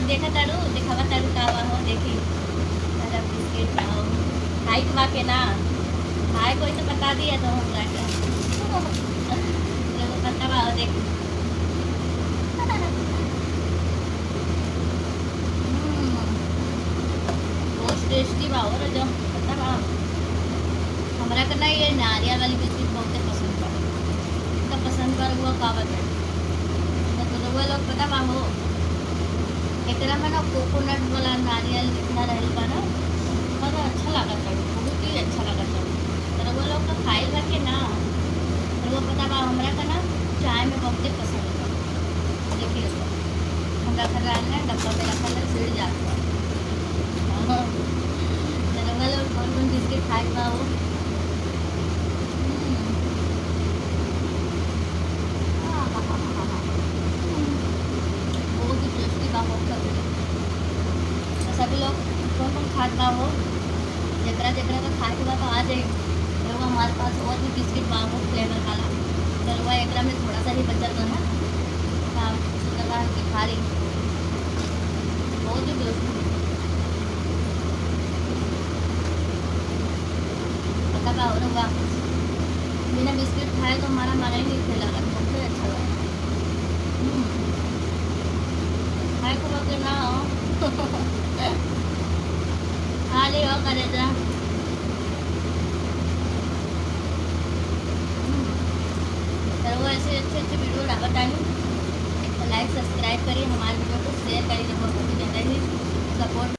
देखा तारू दिखावा तारू का हो देखी तारा बिस्किट खाओ खाई खा के ना खाए कोई तो बता दिया तो हम क्या लोग पता बा देख बहुत टेस्टी बा और जो पता बा हमरा का ना ये नारियल वाली बिस्किट बहुत पसंद बा इतना पसंद बा वो का बता तो वो लोग पता बा हो एकरा में ना कोकोनट वाला नारियल इतना रहल बा ना बड़ा अच्छा लगा था बहुत ही अच्छा लगा था पर वो लोग का खाए ला के ना और वो पता बा हमरा का ना चाय में बहुत पसंद बा देखिए तो हमरा घर रहना डब्बा में रखा है सिड़ जाता है चलो वो लोग कौन बिस्किट खाए बा हो बहुत ही टेस्टी बा हो सभी लोग कौन खात बा हो जकरा जकरा का खाए के बा तो आ जाए तो हमारे पास और भी बिस्किट बा हो फ्लेवर वाला तो वह एकरा में थोड़ा सा ही बचत है ना सुंदर की खा रही बहुत ही टेस्टी पता बा हो रहा बिना बिस्किट खाए तो हमारा मन ही नहीं खेला बहुत अच्छा लगा खाए को वक्त ना हो खाली हो करे जा वो ऐसे अच्छे अच्छे वीडियो बताइए तो लाइक सब्सक्राइब करिए हमारे वीडियो को शेयर करिए बहुत ज़्यादा ही सपोर्ट